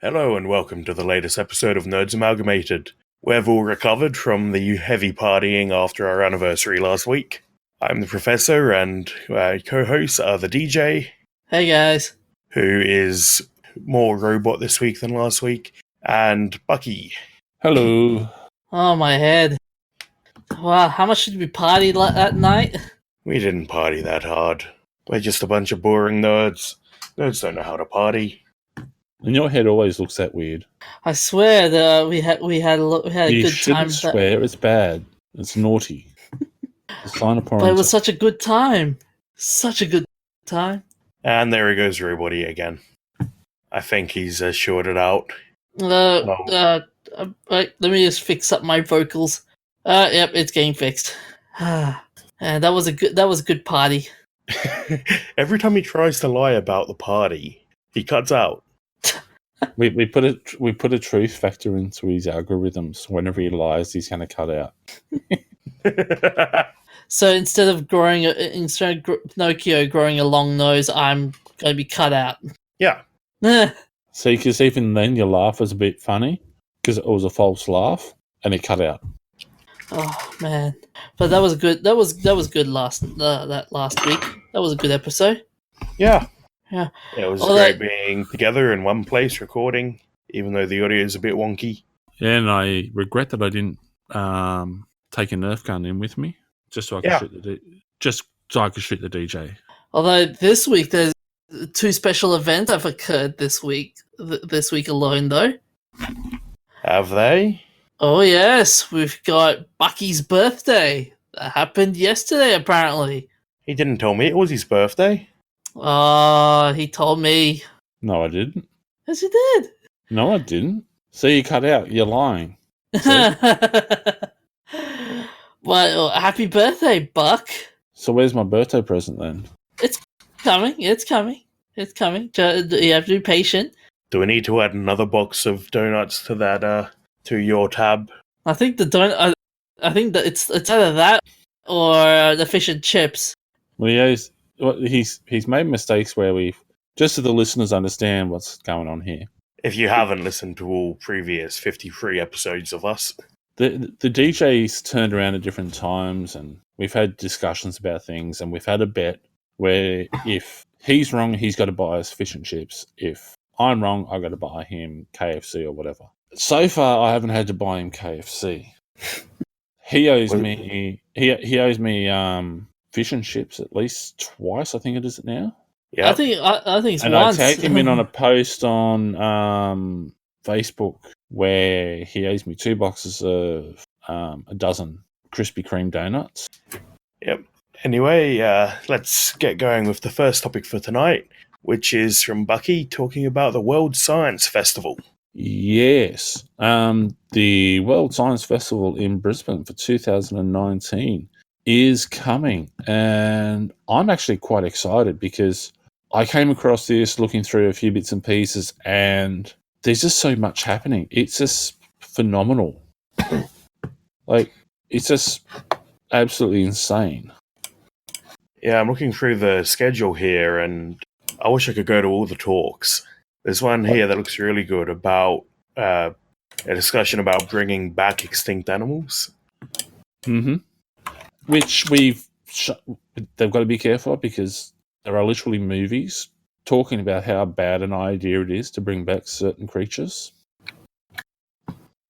Hello and welcome to the latest episode of Nerds Amalgamated. We've all recovered from the heavy partying after our anniversary last week. I'm the Professor and co-hosts are the DJ. Hey guys. Who is more robot this week than last week, and Bucky. Hello. Oh, my head. Wow, how much did we party that night? We didn't party that hard. We're just a bunch of boring nerds. Nerds don't know how to party. And your head always looks that weird. I swear that we had a good time. You shouldn't swear. It's bad. It's naughty. It's a sign of But it was such a good time. Such a good time. And there he goes, everybody again. I think he's shorted out. Let me just fix up my vocals. Yep, it's getting fixed. And that was a good party. Every time he tries to lie about the party, he cuts out. We put a truth factor into his algorithms. Whenever he lies, he's going to cut out. So instead of Pinocchio growing a long nose, I'm going to be cut out. Yeah. See, because even then your laugh was a bit funny because it was a false laugh, and it cut out. Oh man! But that was good. That was good last week. That was a good episode. Yeah. Yeah. It was great being together in one place recording, even though the audio is a bit wonky. Yeah, and I regret that I didn't take a Nerf gun in with me, just so I could shoot the DJ. Although this week there's two special events have occurred this week. This week alone, though. Have they? Oh yes, we've got Bucky's birthday. That happened yesterday, apparently. He didn't tell me it was his birthday. He told me. No, I didn't. Yes, he did. No, I didn't. See, you cut out. You're lying. Well, happy birthday, Buck. So where's my birthday present then? It's coming. You have to be patient. Do we need to add another box of donuts to that? To your tab? I think I think that it's either that or the fish and chips. Well, he's made mistakes where just so the listeners understand what's going on here. If you haven't listened to all previous 53 episodes of us, the DJ's turned around at different times, and we've had discussions about things, and we've had a bet where if he's wrong, he's got to buy us fish and chips. If I'm wrong, I've got to buy him KFC or whatever. So far, I haven't had to buy him KFC. He owes me. He owes me fish and chips at least twice. I think it is now. Yeah, I think it's and once. I tagged him in on a post on Facebook where he owes me 2 boxes of a dozen Krispy Kreme donuts. Yep. Anyway, let's get going with the first topic for tonight, which is from Bucky talking about the World Science Festival. Yes. The World Science Festival in Brisbane for 2019 is coming, and I'm actually quite excited because I came across this looking through a few bits and pieces, and there's just so much happening. It's just phenomenal. It's just absolutely insane. Yeah, I'm looking through the schedule here, and I wish I could go to all the talks. There's one here that looks really good about a discussion about bringing back extinct animals. Mm-hmm. Which they've got to be careful of because there are literally movies talking about how bad an idea it is to bring back certain creatures.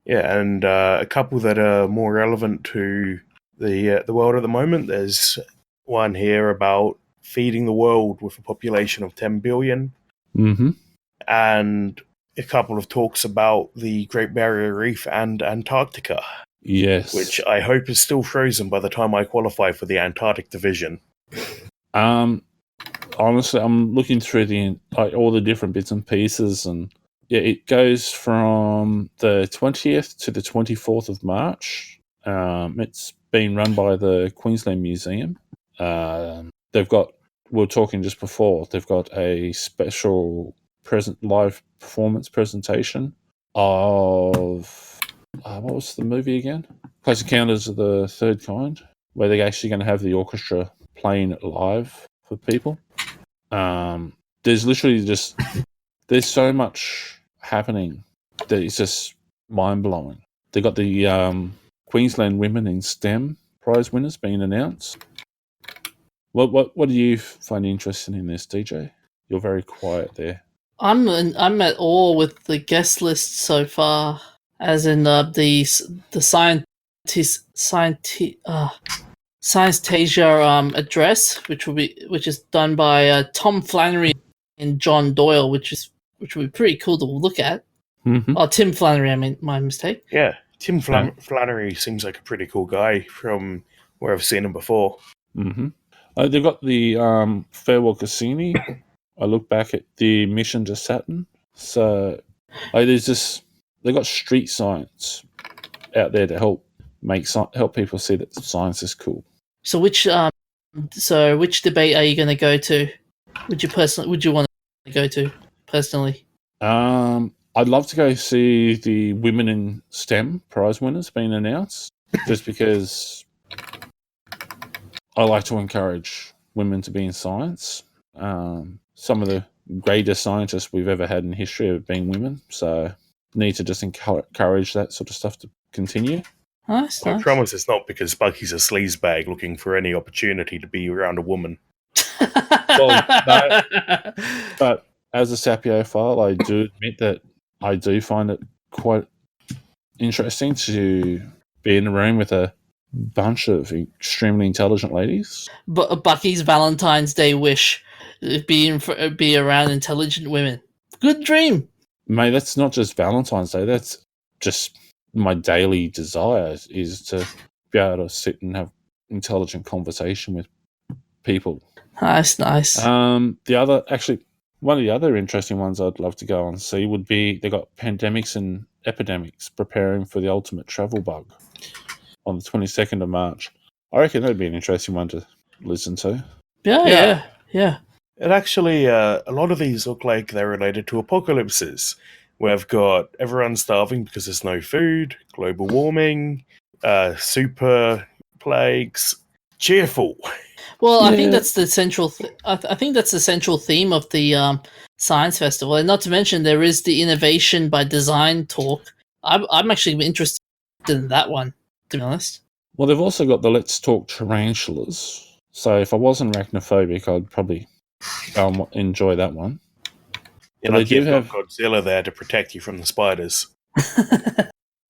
Yeah, and a couple that are more relevant to the world at the moment. There's one here about feeding the world with a population of 10 billion. Mm-hmm. And a couple of talks about the Great Barrier Reef and Antarctica. Yes. Which I hope is still frozen by the time I qualify for the Antarctic division. Honestly, I'm looking through all the different bits and pieces, and yeah, it goes from the 20th to the 24th of March. It's been run by the Queensland Museum. They've got, we were talking just before, they've got a special live performance presentation of what was the movie again? Close Encounters of the Third Kind, where they're actually going to have the orchestra playing it live for people. There's literally there's so much happening that is just mind blowing. They got the Queensland Women in STEM prize winners being announced. What do you find interesting in this, DJ? You're very quiet there. I'm at awe with the guest list so far, as in the Science-Tasia address, which is done by Tom Flannery and John Doyle, which will be pretty cool to look at. Mm-hmm. Oh, Tim Flannery, I mean, my mistake. Yeah, Tim Flannery seems like a pretty cool guy from where I've seen him before. Mm-hmm. They've got the Farewell Cassini. I look back at the Mission to Saturn. So they got street science out there to help people see that science is cool. So which debate are you going to go to? Would you want to go to personally? I'd love to go see the Women in STEM prize winners being announced, just because I like to encourage women to be in science. Some of the greatest scientists we've ever had in history have been women, so need to just encourage that sort of stuff to continue. Nice. I promise it's not because Bucky's a sleazebag looking for any opportunity to be around a woman. Well, no, but as a sapiophile, I do admit that I do find it quite interesting to be in a room with a bunch of extremely intelligent ladies. But Bucky's Valentine's Day wish: be around intelligent women. Good dream. Mate, that's not just Valentine's Day. That's just my daily desire is to be able to sit and have intelligent conversation with people. Nice. One of the other interesting ones I'd love to go and see would be they got pandemics and epidemics preparing for the ultimate travel bug on the 22nd of March. I reckon that'd be an interesting one to listen to. Yeah. It actually, a lot of these look like they're related to apocalypses. We've got everyone starving because there's no food, global warming, super plagues, cheerful. Well, I think that's the central. I think that's the central theme of the science festival, and not to mention there is the innovation by design talk. I'm actually interested in that one, to be honest. Well, they've also got the Let's Talk Tarantulas. So if I wasn't arachnophobic, I'd probably enjoy that one. You've got Godzilla there to protect you from the spiders.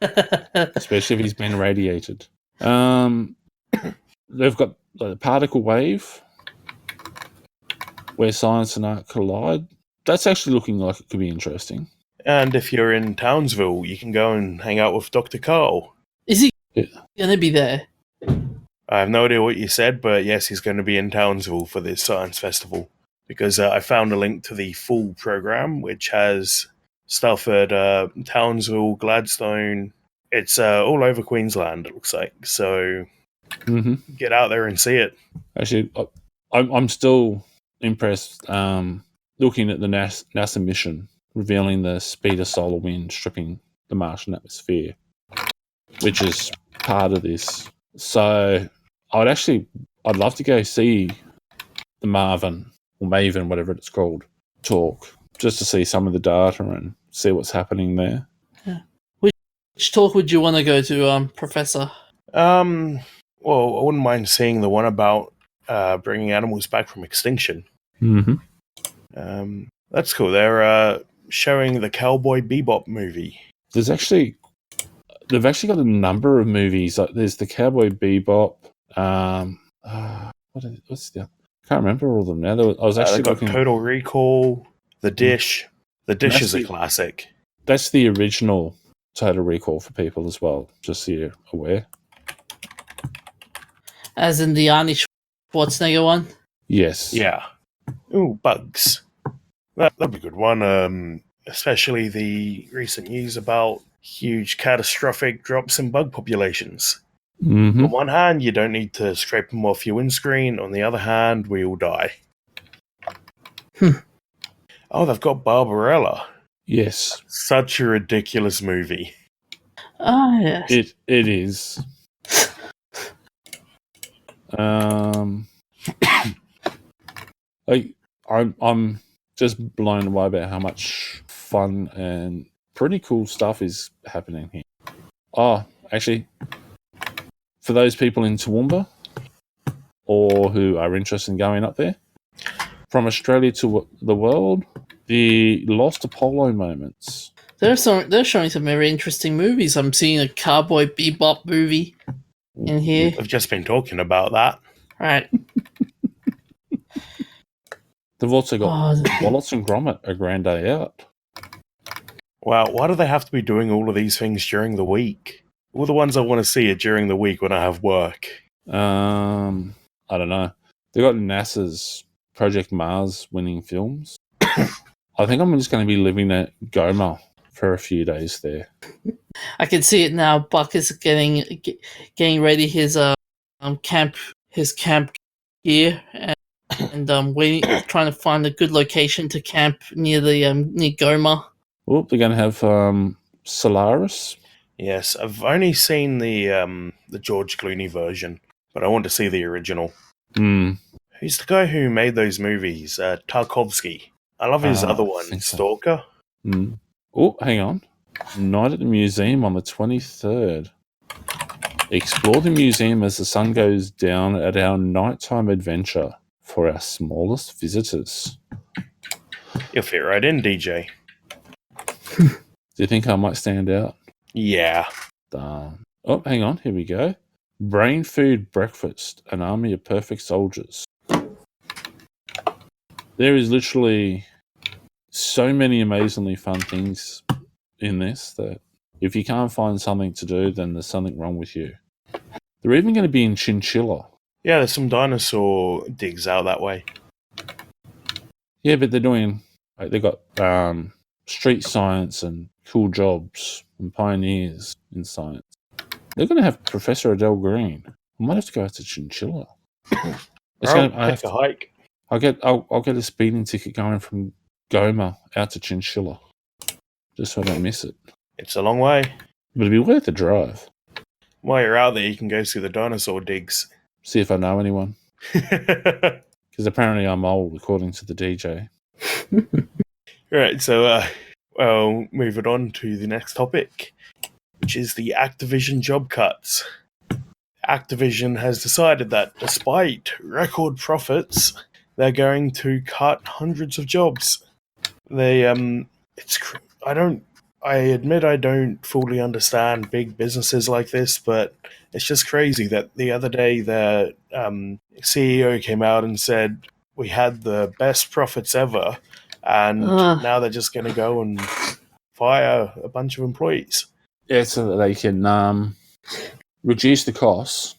Especially if he's been irradiated. They've got the particle wave, where science and art collide. That's actually looking like it could be interesting. And if you're in Townsville, you can go and hang out with Dr. Carl. Is he going to be there? I have no idea what you said, but yes, he's going to be in Townsville for this science festival. Because I found a link to the full program, which has stuff at Townsville, Gladstone. It's all over Queensland, it looks like. So get out there and see it. Actually, I'm still impressed looking at the NASA mission revealing the speed of solar wind stripping the Martian atmosphere, which is part of this. So I'd love to go see the Maven, whatever it's called, talk, just to see some of the data and see what's happening there. Yeah. Which talk would you want to go to, Professor? Well, I wouldn't mind seeing the one about bringing animals back from extinction. That's cool. They're showing the Cowboy Bebop movie. They've actually got a number of movies. Like there's the Cowboy Bebop. What's the other? I can't remember all of them now. I was actually looking. Total Recall, The Dish. The Dish is a classic. That's the original Total Recall for people as well, just so you're aware. As in the Arnie Schwarzenegger one? Yes. Yeah. Ooh, bugs. That'd be a good one. Especially the recent news about huge catastrophic drops in bug populations. On one hand, you don't need to scrape them off your windscreen. On the other hand, we all die. Oh, they've got Barbarella. Yes. Such a ridiculous movie. Oh, yes. It is. I'm just blown away about how much fun and pretty cool stuff is happening here. Oh, actually, for those people in Toowoomba or who are interested in going up there, from Australia to the world, the Lost Apollo moments. They're showing some very interesting movies. I'm seeing a Cowboy Bebop movie in here. I've just been talking about that. Right. They've also got Wallace and Gromit, A Grand Day Out. Wow, why do they have to be doing all of these things during the week? All the ones I want to see are during the week when I have work. I don't know. They got NASA's Project Mars winning films. I think I'm just going to be living at GOMA for a few days there. I can see it now. Buck is getting ready his camp gear and waiting, trying to find a good location to camp near the near GOMA. Oh, they're going to have Solaris. Yes, I've only seen the George Clooney version, but I want to see the original. Who's the guy who made those movies? Tarkovsky. I love his other one, Stalker. Oh, hang on. Night at the museum on the 23rd. Explore the museum as the sun goes down at our nighttime adventure for our smallest visitors. You'll fit right in, DJ. Do you think I might stand out? Yeah. Darn. Oh, hang on. Here we go. Brain Food Breakfast, an army of perfect soldiers. There is literally so many amazingly fun things in this that if you can't find something to do, then there's something wrong with you. They're even going to be in Chinchilla. Yeah, there's some dinosaur digs out that way. Yeah, but they're doing... They've got street science and cool jobs and pioneers in science. They're going to have Professor Adele Green. I might have to go out to Chinchilla. I have to hike. I'll get a speeding ticket going from GOMA out to Chinchilla, just so I don't miss it. It's a long way. But it'd be worth the drive. While you're out there, you can go see the dinosaur digs. See if I know anyone. Because apparently I'm old, according to the DJ. Right, so well, moving on to the next topic, which is the Activision job cuts. Activision has decided that despite record profits, they're going to cut hundreds of jobs. I admit I don't fully understand big businesses like this, but it's just crazy that the other day the CEO came out and said we had the best profits ever, and now they're just going to go and fire a bunch of employees. Yeah, so that they can reduce the costs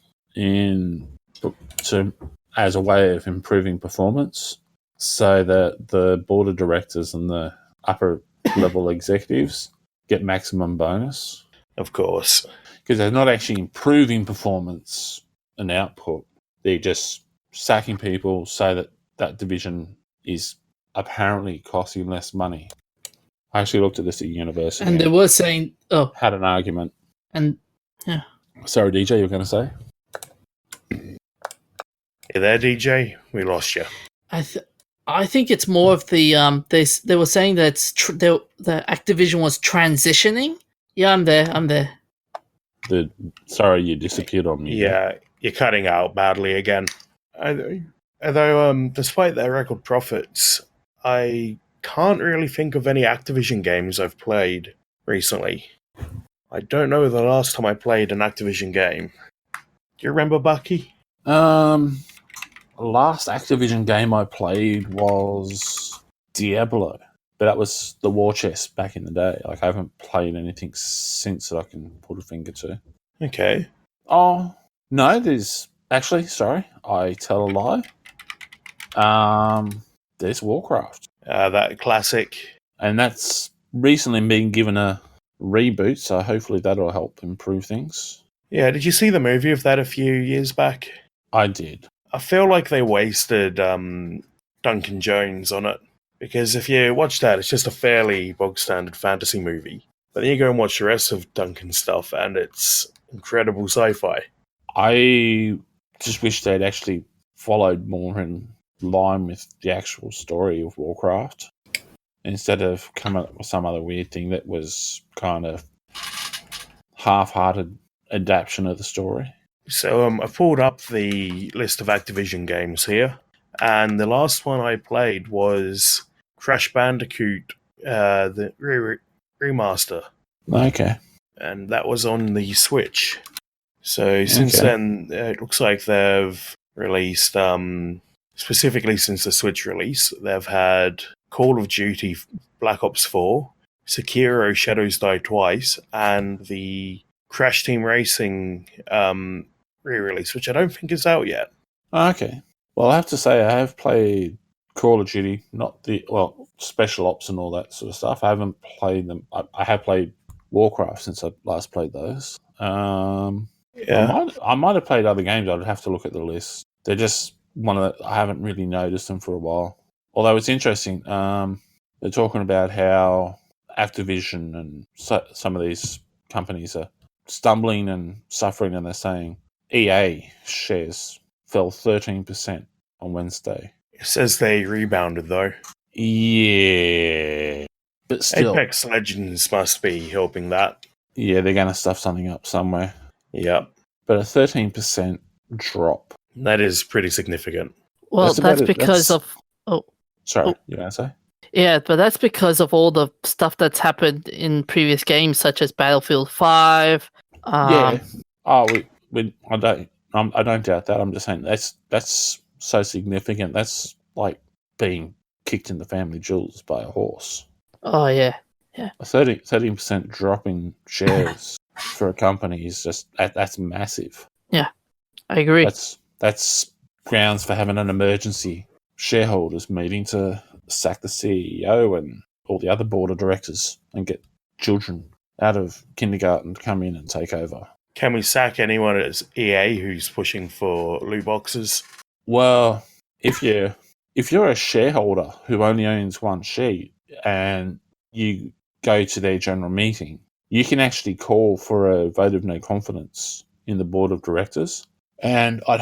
as a way of improving performance, so that the board of directors and the upper level executives get maximum bonus. Of course. Because they're not actually improving performance and output. They're just sacking people so that that division is apparently costing less money. I actually looked at this at university. And they were saying... had an argument. And, yeah. Sorry, DJ, you were going to say? You there, DJ? We lost you. I think it's more of the they were saying that the Activision was transitioning. Yeah, I'm there. Sorry, you disappeared on me. Yeah, you're cutting out badly again. Although, despite their record profits, I can't really think of any Activision games I've played recently. I don't know the last time I played an Activision game. Do you remember, Bucky? Last Activision game I played was Diablo, but that was the war chest back in the day. Like, I haven't played anything since that I can put a finger to. Okay. Oh, no, there's... Actually, sorry, I tell a lie. There's Warcraft. That classic. And that's recently been given a reboot, so hopefully that'll help improve things. Yeah, did you see the movie of that a few years back? I did. I feel like they wasted Duncan Jones on it. Because if you watch that, it's just a fairly bog-standard fantasy movie. But then you go and watch the rest of Duncan's stuff, and it's incredible sci-fi. I just wish they'd actually followed more in line with the actual story of Warcraft. instead of coming up with some other weird thing that was kind of half-hearted adaptation of the story. So I pulled up the list of Activision games here, and the last one I played was Crash Bandicoot, the remaster, Okay. and that was on the Switch. So since then, it looks like they've released, specifically since the Switch release, they've had Call of Duty Black Ops 4, Sekiro Shadows Die Twice, and the Crash Team Racing re-release, which I don't think is out yet. Okay. Well, I have to say I have played Call of Duty, not the Special Ops and all that sort of stuff. I haven't played them. I have played Warcraft since I last played those. Yeah. I might have played other games. I'd have to look at the list. They're just one of the, I haven't really noticed them for a while. Although it's interesting. They're talking about how Activision and some of these companies are stumbling and suffering, and they're saying EA shares fell 13% on Wednesday. It says they rebounded, though. Yeah. But still. Apex Legends must be helping that. Yeah, they're going to stuff something up somewhere. Yep. But a 13% drop. That is pretty significant. Well, that's because of... Sorry, you going to say? Yeah, but that's because of all the stuff that's happened in previous games, such as Battlefield 5. Yeah. Oh, I don't doubt that. I'm just saying that's so significant. That's like being kicked in the family jewels by a horse. Oh, yeah. Yeah. A 13% drop in shares for a company is just that's massive. Yeah, I agree. That's grounds for having an emergency shareholders meeting to sack the CEO and all the other board of directors and get children out of kindergarten to come in and take over. Can we sack anyone at EA who's pushing for loot boxes? Well, if you're a shareholder who only owns one share and you go to their general meeting, you can actually call for a vote of no confidence in the board of directors. And I'm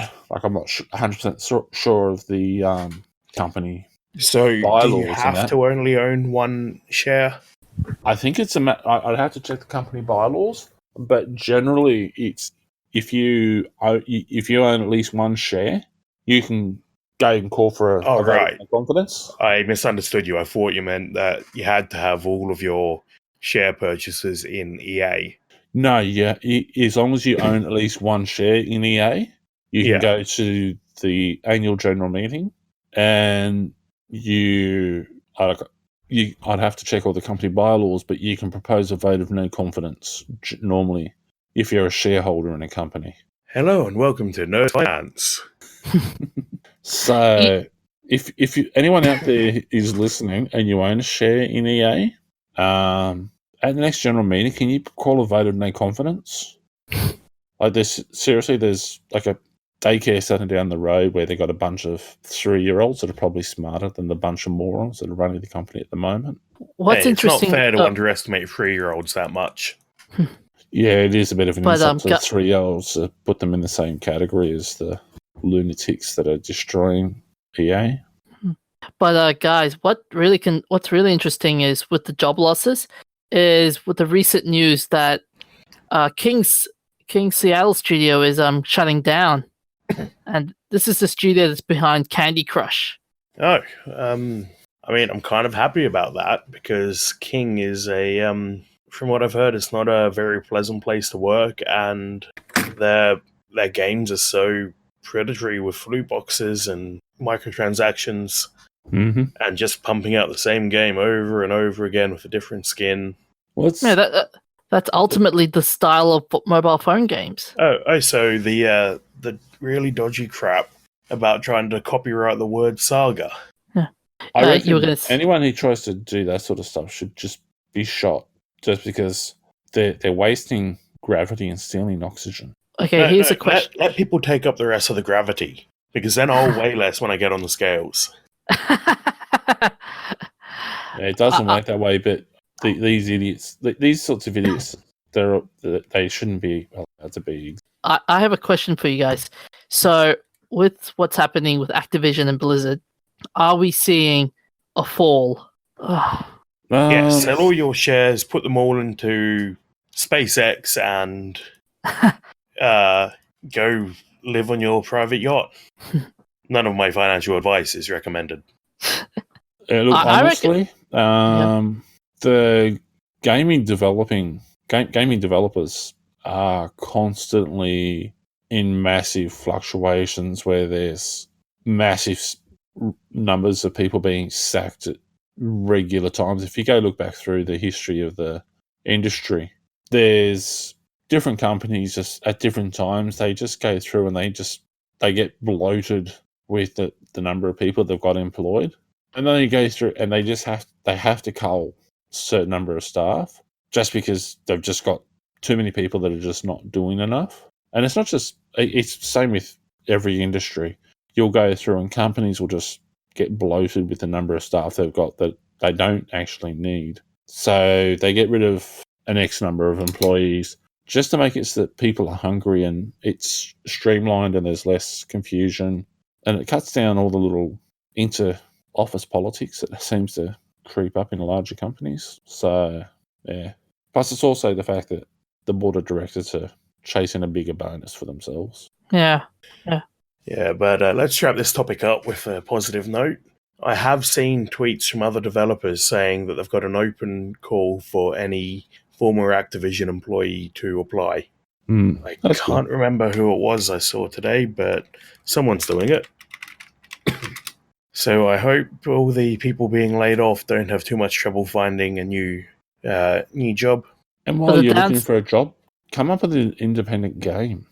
not 100% sure of the company. So bylaws do you have to only own one share? I think it's I'd have to check the company bylaws, but generally it's if you own at least one share, you can go and call for a vote of no confidence. I misunderstood you. I thought you meant that you had to have all of your share purchases in EA. No, yeah. As long as you own at least one share in EA, you can go to the annual general meeting, and I'd have to check all the company bylaws, but you can propose a vote of no confidence normally if you're a shareholder in a company. Hello and welcome to No Finance. So, if anyone out there is listening and you own a share in EA, at the next general meeting, can you call a vote of no confidence? Like there's like a daycare center down the road where they got a bunch of 3-year-olds that are probably smarter than the bunch of morons that are running the company at the moment. What's interesting? It's not fair to underestimate 3-year-olds that much. Yeah, it is a bit of an insult to 3-year-olds to put them in the same category as the lunatics that are destroying EA. But guys, what's really interesting is with the job losses is with the recent news that King's Seattle studio is shutting down, and this is the studio that's behind Candy Crush. Oh, I mean, I'm kind of happy about that because King is from what I've heard, it's not a very pleasant place to work, and their games are so predatory with loot boxes and microtransactions, and just pumping out the same game over and over again with a different skin. That's ultimately the style of mobile phone games. So the really dodgy crap about trying to copyright the word saga. Yeah. I reckon anyone who tries to do that sort of stuff should just be shot, just because they're wasting gravity and stealing oxygen. Okay, here's a question. Let people take up the rest of the gravity, because then I'll weigh less when I get on the scales. It doesn't work that way, but these idiots, these sorts of idiots, they shouldn't be allowed to be. I have a question for you guys. So, with what's happening with Activision and Blizzard, are we seeing a fall? Sell all your shares, put them all into SpaceX, and go live on your private yacht. None of my financial advice is recommended. Look, honestly, the gaming developers are constantly in massive fluctuations where there's massive numbers of people being sacked at regular times. If you go look back through the history of the industry, there's different companies just at different times. They just go through and they get bloated with the number of people they've got employed. And then you go through and they have to cull a certain number of staff just because they've just got too many people that are just not doing enough. And it's the same with every industry. You'll go through and companies will just get bloated with the number of staff they've got that they don't actually need. So they get rid of an X number of employees just to make it so that people are hungry and it's streamlined and there's less confusion. And it cuts down all the little inter-office politics that seems to creep up in larger companies. So, yeah. Plus, it's also the fact that the board of directors are chasing a bigger bonus for themselves. Yeah. Yeah, but let's wrap this topic up with a positive note. I have seen tweets from other developers saying that they've got an open call for any former Activision employee to apply. I can't remember who it was I saw today, but someone's doing it. So I hope all the people being laid off don't have too much trouble finding a new job. And while you're looking for a job, come up with an independent game.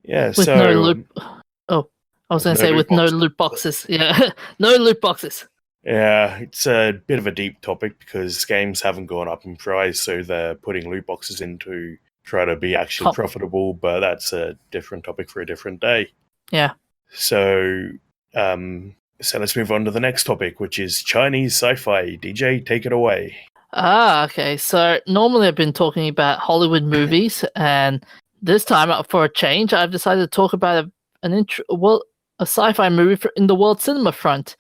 Yeah, with no loot. Oh, I was going to say with no loot boxes. Yeah, no loot boxes. Yeah, it's a bit of a deep topic because games haven't gone up in price, so they're putting loot boxes in to try to be actually profitable, but that's a different topic for a different day. Yeah. So let's move on to the next topic, which is Chinese sci-fi. DJ, take it away. Okay. So normally I've been talking about Hollywood movies, and this time, for a change, I've decided to talk about a sci-fi movie in the world cinema front.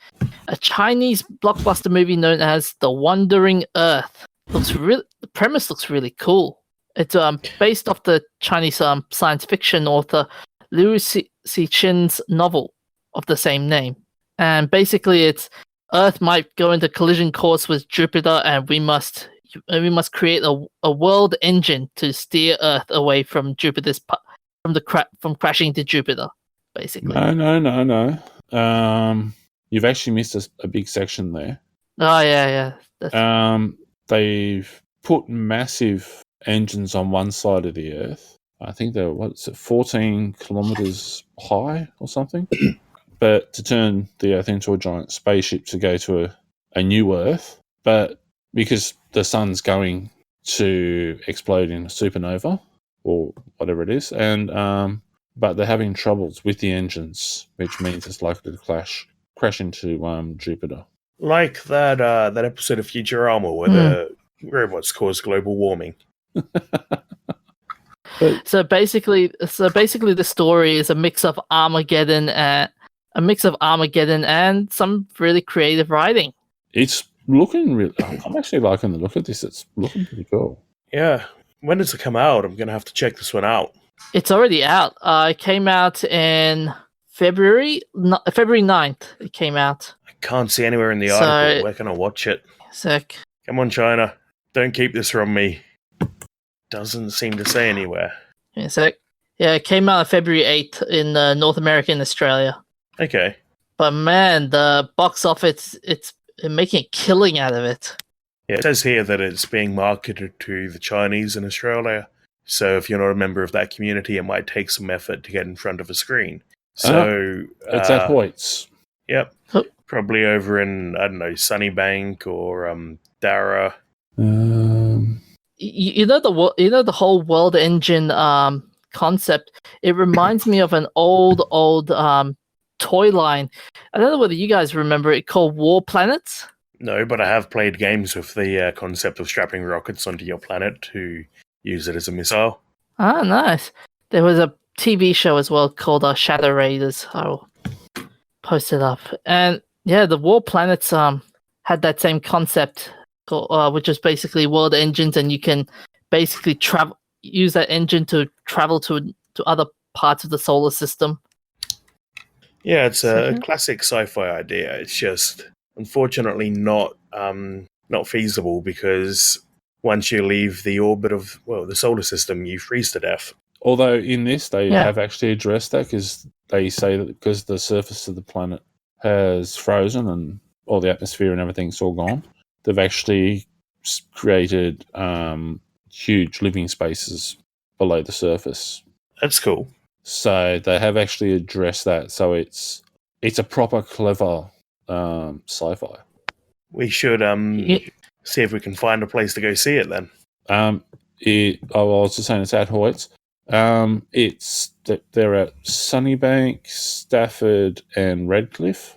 A Chinese blockbuster movie known as The Wandering Earth. The premise looks really cool. It's based off the Chinese science fiction author Liu Cixin's novel of the same name. And basically, it's Earth might go into collision course with Jupiter, and we must create a world engine to steer Earth away from Jupiter's from crashing to Jupiter. Basically, no. You've actually missed a big section there. Oh yeah. They've put massive engines on one side of the Earth. I think they're 14 kilometers high or something. But to turn the Earth into a giant spaceship to go to a new Earth, but because the sun's going to explode in a supernova or whatever it is, and but they're having troubles with the engines, which means it's likely to crash into Jupiter. Like that episode of Futurama where the robots cause global warming. So basically, the story is a mix of Armageddon and some really creative writing. It's looking really. I'm actually liking the look of this. It's looking pretty cool. Yeah. When does it come out? I'm gonna have to check this one out. It's already out. It came out in February 9th. It came out. I can't see anywhere in the article. Where can I watch it? Sick. Come on, China. Don't keep this from me. Doesn't seem to say anywhere. Yeah, sick. Yeah, it came out on February 8th in North America and Australia. Okay. But man, the box office, it's making a killing out of it. Yeah, it says here that it's being marketed to the Chinese in Australia. So if you're not a member of that community, it might take some effort to get in front of a screen. So it's at Hoyts. Yep. Probably over in, I don't know, Sunnybank or Darra. You know the whole world engine concept. It reminds me of an old toy line. I don't know whether you guys remember it, called War Planets. No, but I have played games with the concept of strapping rockets onto your planet to use it as a missile. Ah, nice. There was a TV show as well called Shadow Raiders. I'll post it up. And yeah, the War Planets had that same concept which is basically world engines, and you can basically use that engine to travel to other parts of the solar system. Yeah, it's a classic sci-fi idea. It's just unfortunately not feasible because once you leave the orbit of the solar system, you freeze to death. Although in this, they have actually addressed that because they say that because the surface of the planet has frozen and all the atmosphere and everything's all gone, they've actually created huge living spaces below the surface. That's cool. So they have actually addressed that. So it's a proper clever sci-fi. We should see if we can find a place to go see it then. I was just saying it's at Hoyts. They're at Sunnybank, Stafford, and Redcliffe.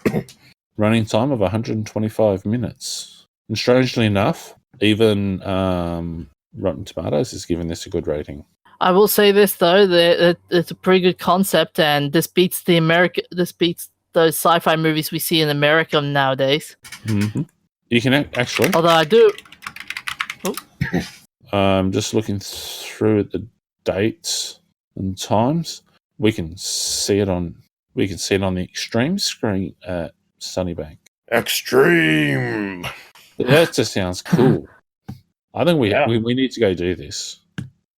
Running time of 125 minutes. And strangely enough, even Rotten Tomatoes is giving this a good rating. I will say this though, that it's a pretty good concept, and this beats those sci-fi movies we see in America nowadays. Mm-hmm. You can actually. Although I do. Just looking through the dates and times, we can see it on the extreme screen at Sunnybank. Extreme. That just sounds cool. I think we need to go do this.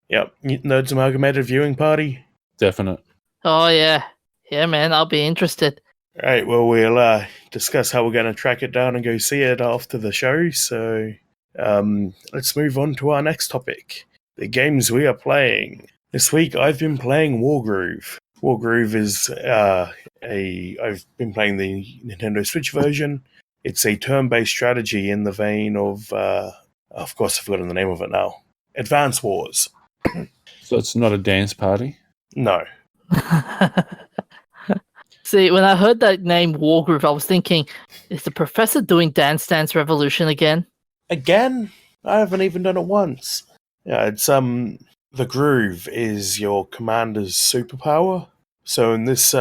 Yep, Nerds Amalgamated Viewing Party. Definite. Oh yeah, man, I'll be interested. All right, well we'll discuss how we're going to track it down and go see it after the show. So let's move on to our next topic: the games we are playing. This week I've been playing Wargroove. Wargroove is I've been playing the Nintendo Switch version. It's a turn-based strategy in the vein of course I've forgotten the name of it now. Advance Wars. So it's not a dance party? No. See, when I heard that name Wargroove, I was thinking, is the professor doing Dance Dance Revolution again? Again? I haven't even done it once. Yeah, it's the groove is your commander's superpower. So in this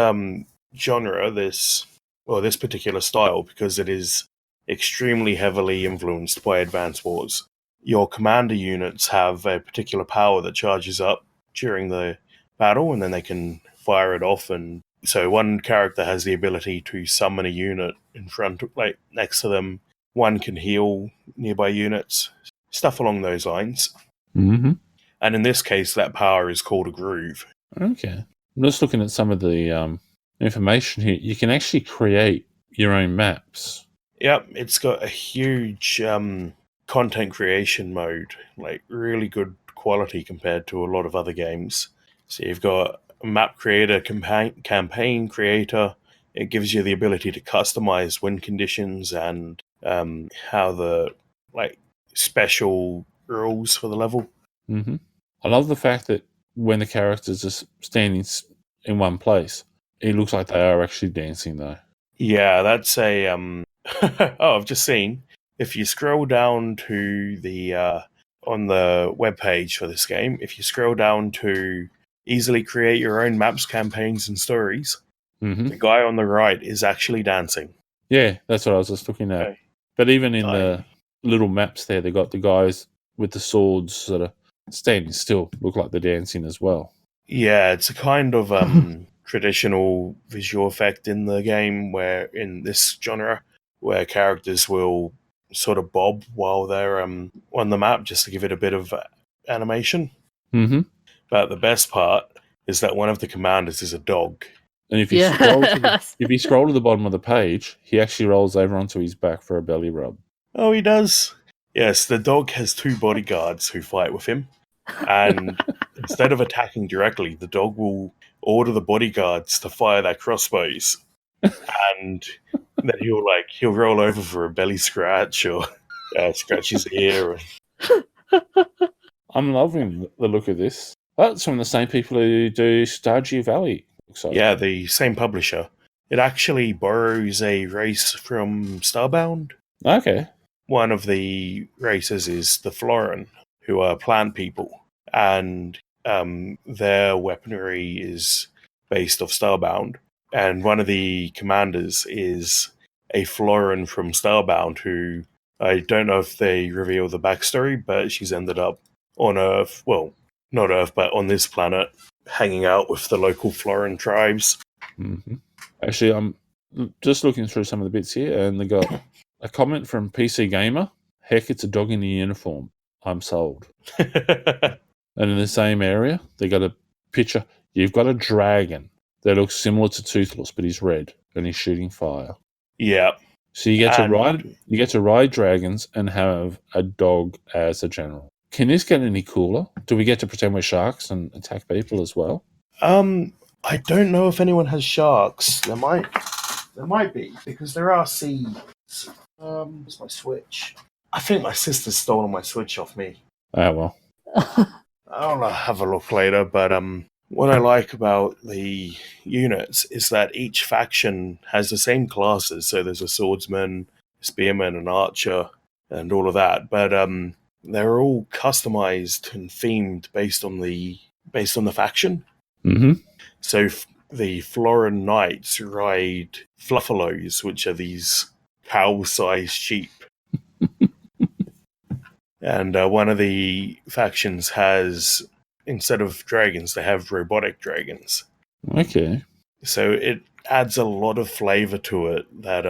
genre, this particular style, because it is extremely heavily influenced by Advance Wars, your commander units have a particular power that charges up during the battle, and then they can fire it off. And so one character has the ability to summon a unit in front, like next to them. One can heal nearby units, stuff along those lines. Mm-hmm. And in this case, that power is called a groove. Okay. I'm just looking at some of the information here. You can actually create your own maps. Yep, it's got a huge content creation mode, like really good quality compared to a lot of other games. So you've got a map creator, campaign creator. It gives you the ability to customize win conditions and how the special rules for the level. Mm-hmm. I love the fact that when the characters are standing in one place, it looks like they are actually dancing though. Yeah, that's a I've just seen. If you scroll down to the on the webpage for this game, if you scroll down to easily create your own maps, campaigns, and stories, the guy on the right is actually dancing. Yeah, that's what I was just looking at. Okay. But even in the little maps there, they got the guys with the swords sort of standing still, look like they're dancing as well. Yeah, it's a kind of traditional visual effect in the game where, in this genre, where characters will sort of bob while they're on the map just to give it a bit of animation. Mm-hmm. But the best part is that one of the commanders is a dog. And if you scroll to the bottom of the page, he actually rolls over onto his back for a belly rub. Oh, he does? Yes, the dog has 2 bodyguards who fight with him. And instead of attacking directly, the dog will order the bodyguards to fire their crossbows. And then he'll roll over for a belly scratch or scratch his ear. I'm loving the look of this. That's from the same people who do Stardew Valley. Yeah, the same publisher. It actually borrows a race from Starbound. Okay. One of the races is the Floran, who are plant people, and their weaponry is based off Starbound. And one of the commanders is a Floran from Starbound who I don't know if they reveal the backstory, but she's ended up on Earth. Well, not Earth, but on this planet, hanging out with the local Floran tribes. Mm-hmm. Actually, I'm just looking through some of the bits here, and they got a comment from PC Gamer. Heck, it's a dog in a uniform. I'm sold. And in the same area, they got a picture. You've got a dragon that looks similar to Toothless, but he's red and he's shooting fire. Yeah. So you get to ride dragons and have a dog as a general. Can this get any cooler? Do we get to pretend we're sharks and attack people as well? I don't know if anyone has sharks. There might be, because there are seeds. Where's my Switch? I think my sister's stolen my Switch off me. Oh, well. I'll have a look later, but what I like about the units is that each faction has the same classes. So there's a swordsman, spearman, an archer, and all of that. But they're all customized and themed based on the faction. Mm-hmm. So the Floran Knights ride fluffalos, which are these cow-sized sheep. And one of the factions has, instead of dragons, they have robotic dragons. Okay. So it adds a lot of flavor to it that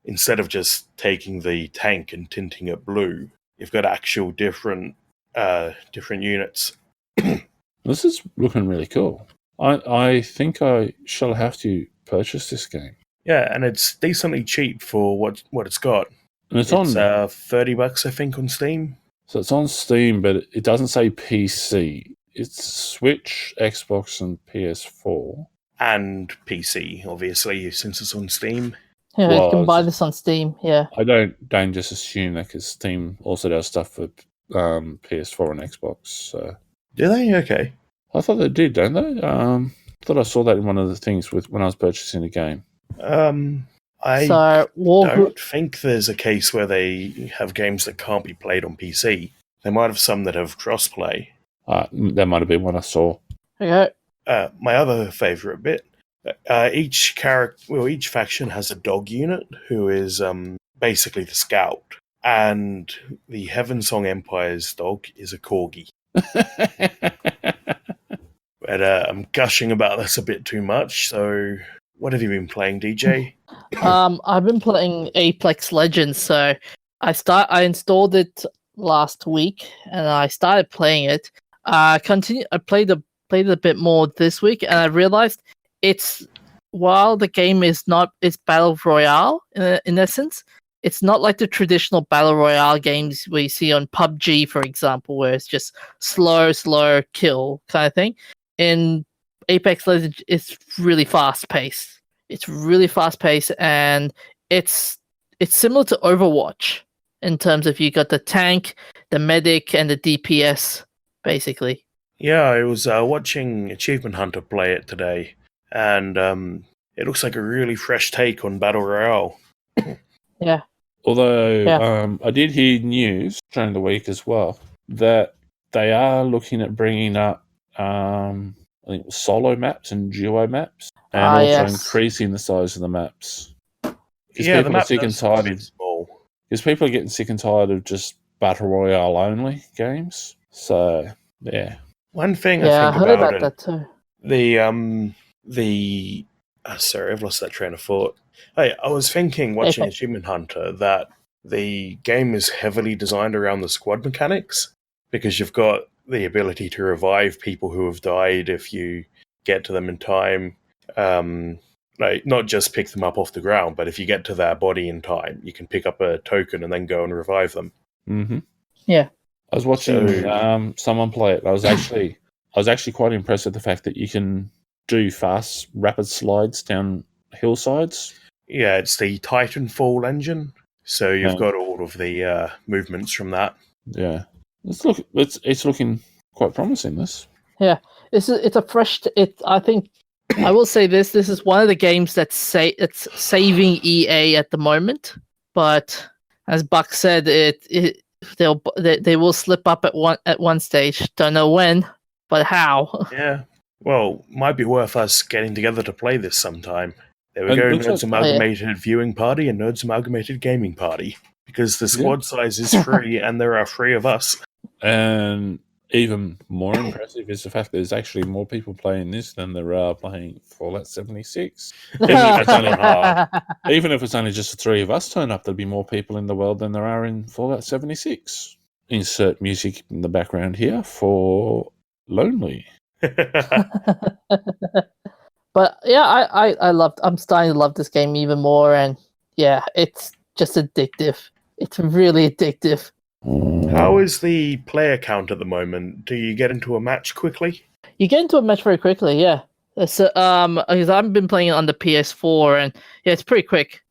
instead of just taking the tank and tinting it blue, you've got actual different units. This is looking really cool. I think I shall have to purchase this game. Yeah, and it's decently cheap for what it's got. And it's on $30, I think, on Steam. So it's on Steam, but it doesn't say PC. It's Switch, Xbox, and PS4. And PC, obviously, since it's on Steam. Yeah, well, you can buy this on Steam, yeah. I don't just assume that because Steam also does stuff for PS4 and Xbox. So. Do they? Okay. I thought they did, don't they? I thought I saw that in one of the things when I was purchasing the game. I don't think there's a case where they have games that can't be played on PC. They might have some that have crossplay. That might have been what I saw. Okay. My other favourite bit, each faction has a dog unit who is basically the scout, and the Heavensong Empire's dog is a corgi. But I'm gushing about this a bit too much, so what have you been playing, DJ? I've been playing Apex Legends, so I installed it last week and I started playing it. I played a bit more this week, and I realized while the game it's battle royale in essence, it's not like the traditional battle royale games we see on PUBG, for example, where it's just slow kill kind of thing. In Apex Legends, it's really fast paced. And it's similar to Overwatch in terms of you got the tank, the medic, and the DPS, basically. Yeah, I was watching Achievement Hunter play it today, and it looks like a really fresh take on Battle Royale. Yeah. Although I did hear news during the week as well that they are looking at bringing up I think it was solo maps and duo maps, and also increasing the size of the maps. Yeah, the map sick and tired. Small. Because people are getting sick and tired of just battle royale only games. So yeah. One thing I heard about that too. Sorry, I've lost that train of thought. Hey, I was thinking watching Achievement Hunter that the game is heavily designed around the squad mechanics, because you've got the ability to revive people who have died if you get to them in time. Like, not just pick them up off the ground, but if you get to their body in time, you can pick up a token and then go and revive them. Mm-hmm. Yeah. I was watching someone play it. I was actually quite impressed with the fact that you can do fast, rapid slides down hillsides. Yeah, it's the Titanfall engine, so you've got all of the movements from that. Yeah, it's looking quite promising. This. Yeah, it's a fresh. I think I will say this. This is one of the games it's saving EA at the moment, but as Buck said, they will slip up at one stage. Don't know when, but how. Yeah. Well, might be worth us getting together to play this sometime. There we go, Nerds Amalgamated Viewing Party and Nerds Amalgamated Gaming Party. because the squad size is 3 and there are 3 of us. And even more impressive is the fact there's actually more people playing this than there are playing Fallout 76. Even if it's only just the 3 of us turn up, there'll be more people in the world than there are in Fallout 76. Insert music in the background here for Lonely. But yeah, I'm starting to love this game even more, and yeah, it's just addictive. It's really addictive. How is the player count at the moment? Do you get into a match quickly? You get into a match very quickly, yeah. So, because I've been playing it on the PS4, and yeah, it's pretty quick.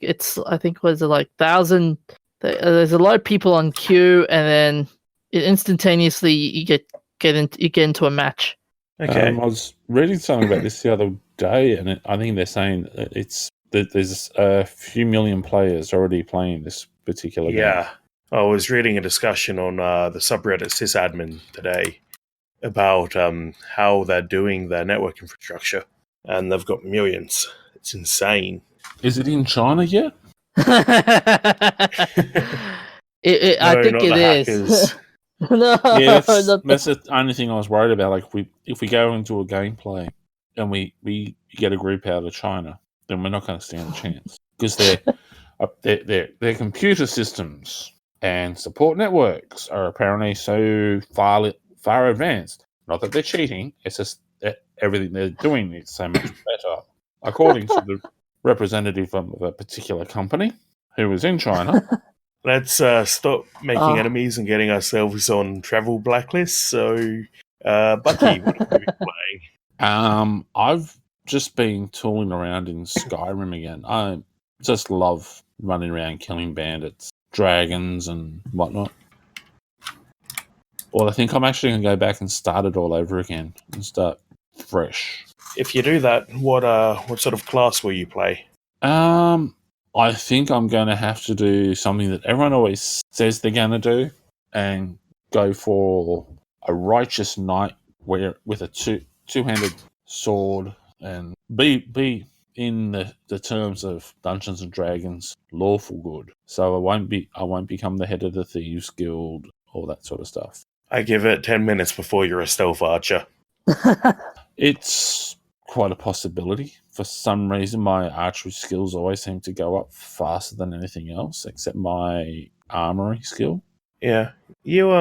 It's, I think, was it like 1,000? There's a lot of people on queue, and then instantaneously you get into a match. Okay. I was reading something about this the other day, and I think they're saying that there's a few million players already playing this particular game. Yeah. I was reading a discussion on the subreddit sysadmin today about how they're doing their network infrastructure, and they've got millions. It's insane. Is it in China yet? I think it is. No, yeah, that's the only thing I was worried about. Like, if we go into a gameplay and we get a group out of China, then we're not going to stand a chance because their computer systems and support networks are apparently so far advanced. Not that they're cheating; it's just that everything they're doing is so much better, according to the representative of a particular company who was in China. Let's stop making enemies and getting ourselves on travel blacklists. So, Bucky, what have you been playing? I've just been tooling around in Skyrim again. I just love running around killing bandits, dragons, and whatnot. Well, I think I'm actually going to go back and start it all over again and start fresh. If you do that, what sort of class will you play? I think I'm going to have to do something that everyone always says they're going to do and go for a righteous knight with a two-handed sword and be in the terms of Dungeons and Dragons lawful good. So I won't become the head of the Thieves Guild, all that sort of stuff. I give it 10 minutes before you're a stealth archer. It's quite a possibility. For some reason, my archery skills always seem to go up faster than anything else, except my armory skill. Yeah. You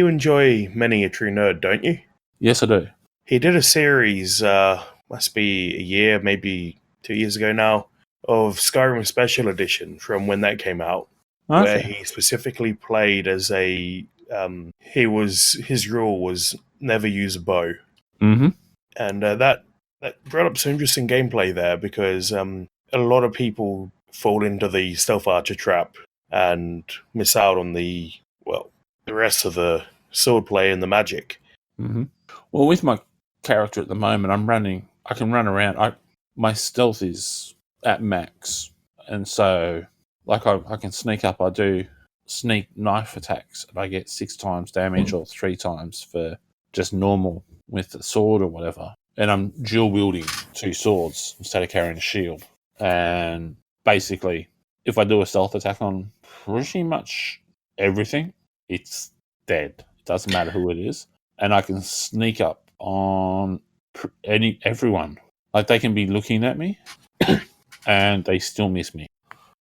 enjoy Many a True Nerd, don't you? Yes, I do. He did a series, must be a year, maybe 2 years ago now, of Skyrim Special Edition from when that came out, where he specifically played as a... his rule was never use a bow. Mm-hmm. And that brought up some interesting gameplay there, because a lot of people fall into the stealth archer trap and miss out on the rest of the swordplay and the magic. Mm-hmm. Well, with my character at the moment, I can run around. My stealth is at max, and so like I can sneak up. I do sneak knife attacks, and I get 6 times damage or 3 times for just normal with the sword or whatever. And I'm dual wielding 2 swords instead of carrying a shield. And basically, if I do a stealth attack on pretty much everything, it's dead. It doesn't matter who it is. And I can sneak up on everyone. Like, they can be looking at me and they still miss me.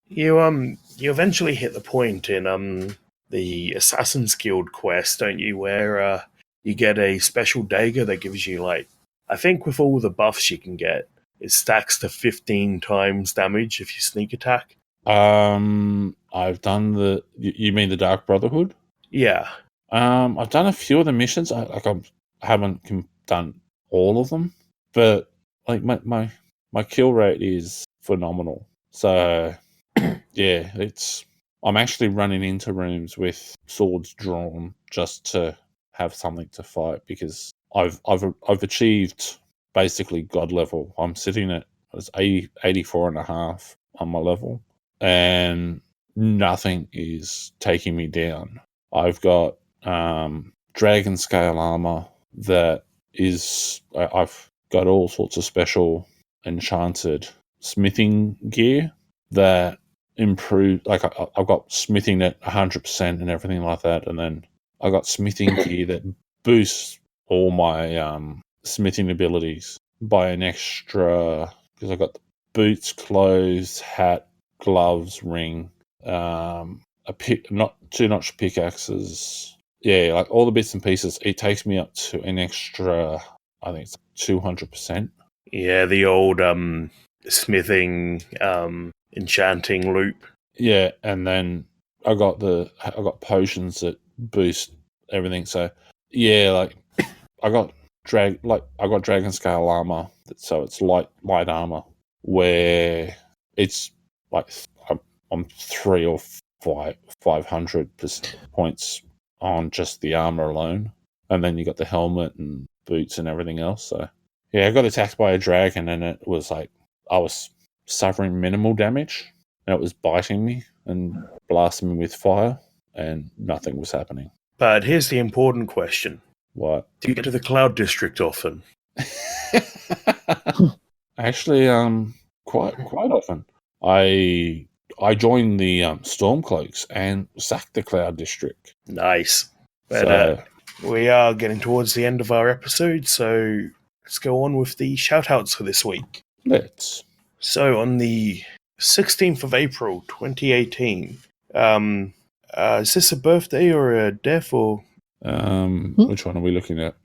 You eventually hit the point in the Assassin's Guild quest, don't you, where you get a special dagger that gives you, like, I think with all the buffs you can get, it stacks to 15 times damage if you sneak attack. I've done you mean the Dark Brotherhood? Yeah. I've done a few of the missions. I haven't done all of them, but like my kill rate is phenomenal. So yeah, I'm actually running into rooms with swords drawn just to have something to fight, because I've achieved basically god level. I'm sitting at 84.5 on my level, and nothing is taking me down. I've got dragon scale armor that is... I've got all sorts of special enchanted smithing gear that improved. Like I've got smithing at 100% and everything like that, and then I got smithing gear that boosts all my smithing abilities by an extra, because I got the boots, clothes, hat, gloves, ring, a not 2-notch pickaxes. Yeah, like all the bits and pieces. It takes me up to an extra, I think it's 200%. Yeah, the old smithing, enchanting loop. Yeah, and then I got potions that boost everything. So yeah, like I got dragon scale armor, so it's light armor, where it's like I'm 3 or 500 points on just the armor alone, and then you got the helmet and boots and everything else. So yeah, I got attacked by a dragon, and it was like I was suffering minimal damage, and it was biting me and blasting me with fire, and nothing was happening. But here's the important question. What? Do you get to the Cloud District often? Actually, quite often. I joined the Stormcloaks and sacked the Cloud District. Nice. But So we are getting towards the end of our episode, so let's go on with the shout-outs for this week. let's. So on the 16th of April, 2018, is this a birthday or a death or... Which one are we looking at?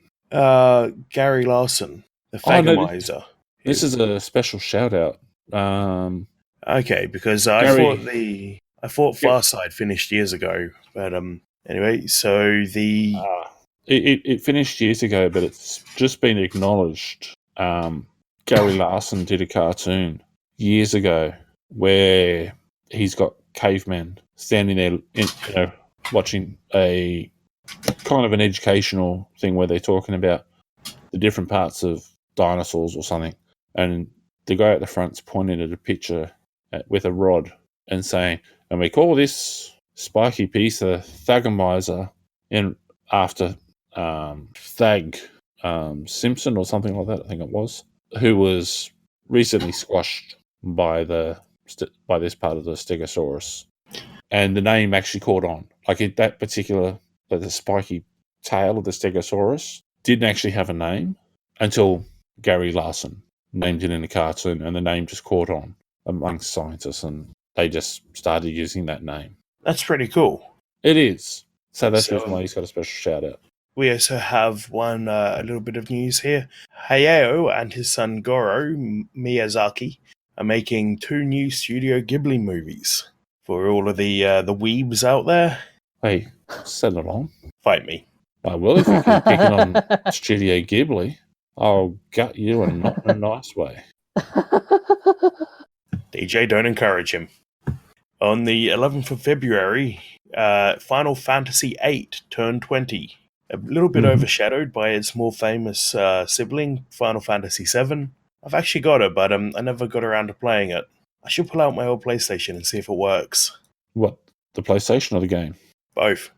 Gary Larson, the Oh, no, Thagomizer. This is a special shout out. Okay, because Gary- I thought Farside finished years ago, but anyway, so the It finished years ago, but it's just been acknowledged. Gary Larson did a cartoon years ago where he's got cavemen standing there, watching a kind of an educational thing where they're talking about the different parts of dinosaurs or something, and the guy at the front's pointing at a picture with a rod and saying, and we call this spiky piece a Thagomizer, in after Thag Simpson or something like that, I think it was, who was recently squashed by this part of the Stegosaurus, and the name actually caught on. Like that particular, the spiky tail of the Stegosaurus didn't actually have a name until Gary Larson named it in a cartoon, and the name just caught on amongst scientists, and they just started using that name. that's pretty cool. It is. So that's the So- reason why he's got a special shout out. We also have a little bit of news here. Hayao and his son Goro Miyazaki are making 2 new Studio Ghibli movies. For all of the weebs out there, Hey, send it on. fight me. I will if you keep picking on Studio Ghibli. I'll gut you and not in a nice way. DJ, don't encourage him. On the 11th of February, Final Fantasy VIII turned 20. A little bit overshadowed by its more famous sibling, Final Fantasy VII. I've actually got it, but I never got around to playing it. I should pull out my old PlayStation and see if it works. What? The PlayStation or the game? Both.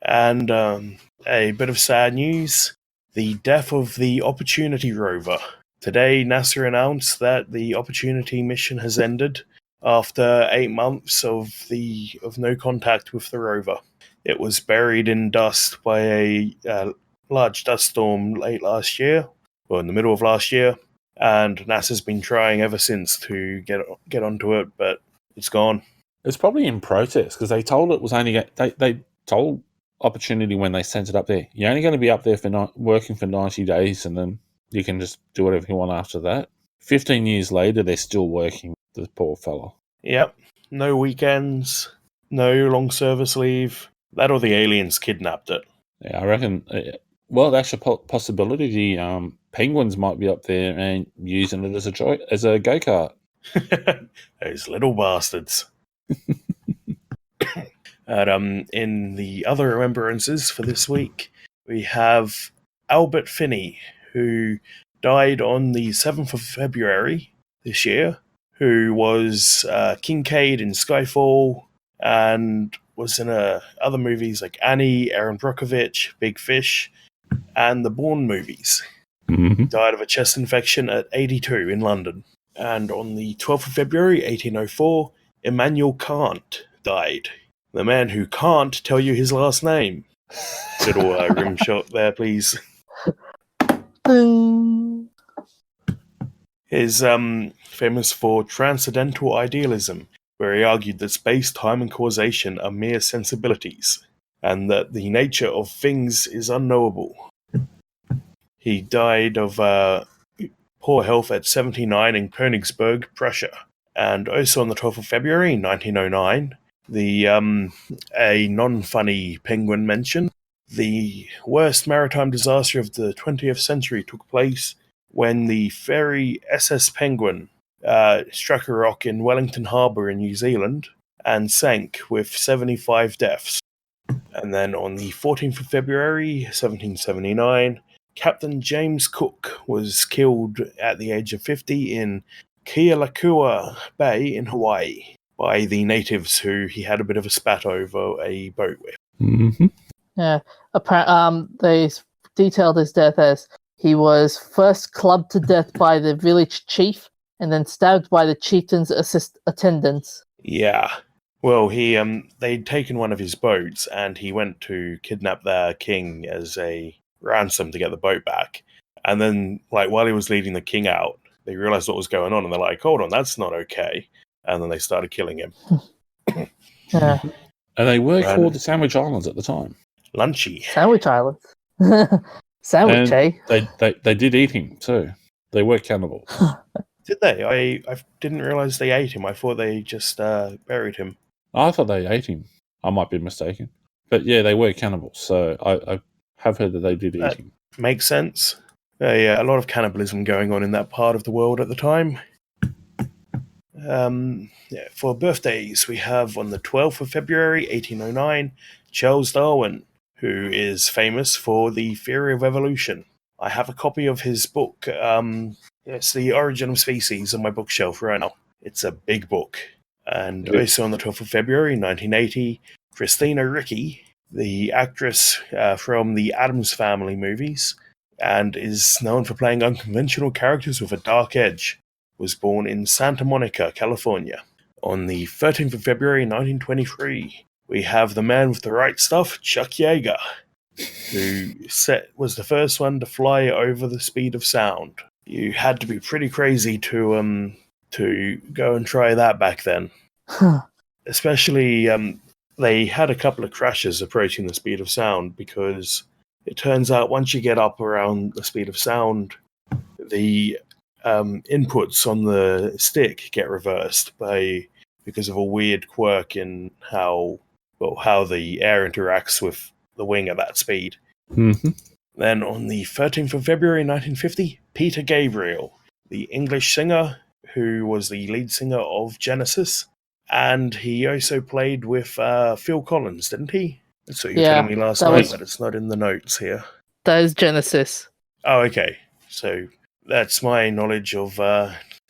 And a bit of sad news. The death of the Opportunity Rover. Today, NASA announced that the Opportunity mission has ended after 8 months of no contact with the rover. It was buried in dust by a large dust storm late last year, or in the middle of last year, and NASA's been trying ever since to get onto it, but it's gone. It's probably in protest because they told it was only. They told Opportunity when they sent it up there, you're only going to be up there for working for 90 days, and then you can just do whatever you want after that. 15 years later, they're still working. The poor fella. Yep. No weekends, no long service leave. That or the aliens kidnapped it. Yeah, I reckon. Well, that's a possibility. The penguins might be up there and using it as a go-kart. Those little bastards. And, in the other remembrances for this week, we have Albert Finney, who died on the 7th of February this year, who was Kincaid in Skyfall and was in other movies like Annie, Aaron Brockovich, Big Fish, and the Bourne movies. Mm-hmm. Died of a chest infection at 82 in London. And on the 12th of February, 1804, Immanuel Kant died. The man who can't tell you his last name. Little rim shot there, please. Ding. Is famous for transcendental idealism, where he argued that space, time, and causation are mere sensibilities, and that the nature of things is unknowable. He died of poor health at 79 in Königsberg, Prussia. And also on the 12th of February 1909, a non-funny penguin mention, the worst maritime disaster of the 20th century took place when the ferry SS Penguin struck a rock in Wellington Harbour in New Zealand and sank with 75 deaths. And then on the 14th of February 1779, Captain James Cook was killed at the age of 50 in Kealakekua Bay in Hawaii by the natives who he had a bit of a spat over a boat with. Mm-hmm. Yeah. They detailed his death as he was first clubbed to death by the village chief and then stabbed by the chieftain's attendants. Yeah. Well, they'd taken one of his boats and he went to kidnap their king as a ransom to get the boat back. And then, while he was leading the king out, they realized what was going on and they're like, hold on, that's not okay. And then they started killing him. Yeah. And they were called the Sandwich Islands at the time. Lunchy. Sandwich Islands. Sandwich, And eh? they did eat him too. They were cannibals. Did they? I didn't realize they ate him. I thought they just buried him. I thought they ate him. I might be mistaken. But yeah, they were cannibals. So I have heard that they did eat him. Makes sense. Yeah, a lot of cannibalism going on in that part of the world at the time. For birthdays, we have on the 12th of February 1809, Charles Darwin, who is famous for the theory of evolution. I have a copy of his book, it's The Origin of Species, on my bookshelf right now. It's a big book. And also on the 12th of February 1980, Christina Ricci, the actress from the Addams Family movies, and is known for playing unconventional characters with a dark edge, was born in Santa Monica, California. On the 13th of February 1923, we have the man with the right stuff, Chuck Yeager, who was the first one to fly over the speed of sound. You had to be pretty crazy to go and try that back then. Especially, they had a couple of crashes approaching the speed of sound because it turns out once you get up around the speed of sound, the inputs on the stick get reversed because of a weird quirk in how the air interacts with the wing at that speed. Mm-hmm. Then on the 13th of February 1950, Peter Gabriel, the English singer who was the lead singer of Genesis, and he also played with Phil Collins, didn't he? That's what you were telling me last night, but it's not in the notes here. That is Genesis. Oh, okay. So that's my knowledge of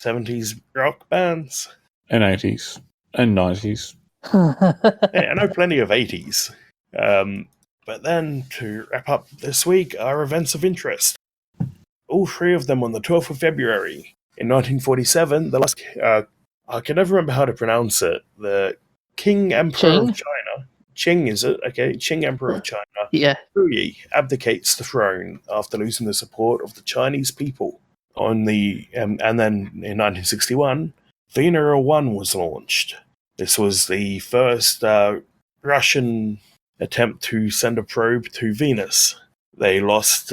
70s rock bands. And 80s. And 90s. Yeah, I know plenty of 80s. But then, to wrap up this week, are events of interest. All three of them on the 12th of February. In 1947, the last... I can never remember how to pronounce it. The King Emperor of China. Qing, is it? Okay, Qing Emperor of China. Yeah. Puyi abdicates the throne after losing the support of the Chinese people. And then in 1961, Venera 1 was launched. This was the first Russian attempt to send a probe to Venus. They lost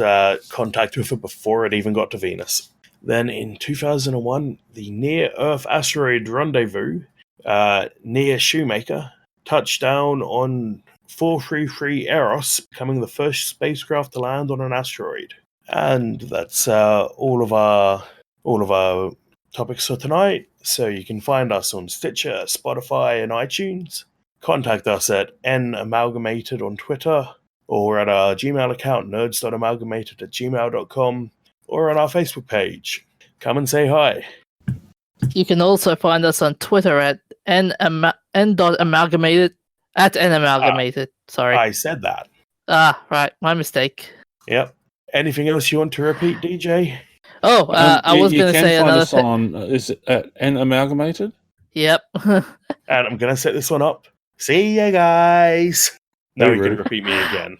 contact with it before it even got to Venus. Then in 2001, the near-Earth asteroid rendezvous near Shoemaker touched down on 433 Eros, becoming the first spacecraft to land on an asteroid. And that's all of our topics for tonight. So you can find us on Stitcher, Spotify, and iTunes. Contact us at namalgamated on Twitter, or at our Gmail account, nerds.amalgamated@gmail.com, or on our Facebook page. Come and say hi. You can also find us on Twitter at n.amalgamated, at namalgamated. Sorry. I said that. Right. My mistake. Yep. Anything else you want to repeat, DJ? I was going to say another thing. On, is it at N Amalgamated? Yep. And I'm going to set this one up. See ya, guys. Now you can Rude. repeat me again.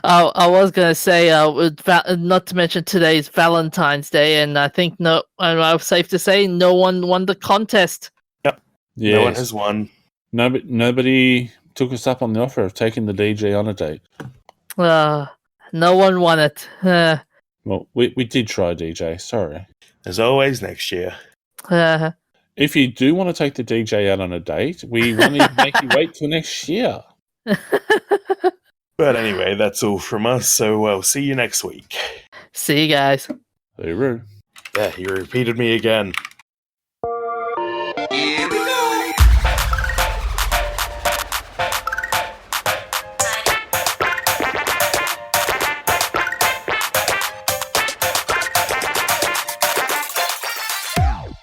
I was gonna say, not to mention today's Valentine's Day, and I think I'm safe to say no one won the contest. No one Yes. has won. Nobody took us up on the offer of taking the DJ on a date. No one won it. Well, we did try, DJ. Sorry. As always, next year. If you do want to take the DJ out on a date, we want to make you wait till next year. But anyway, that's all from us, so we'll see you next week. See you guys. Very rude. Yeah, you repeated me again.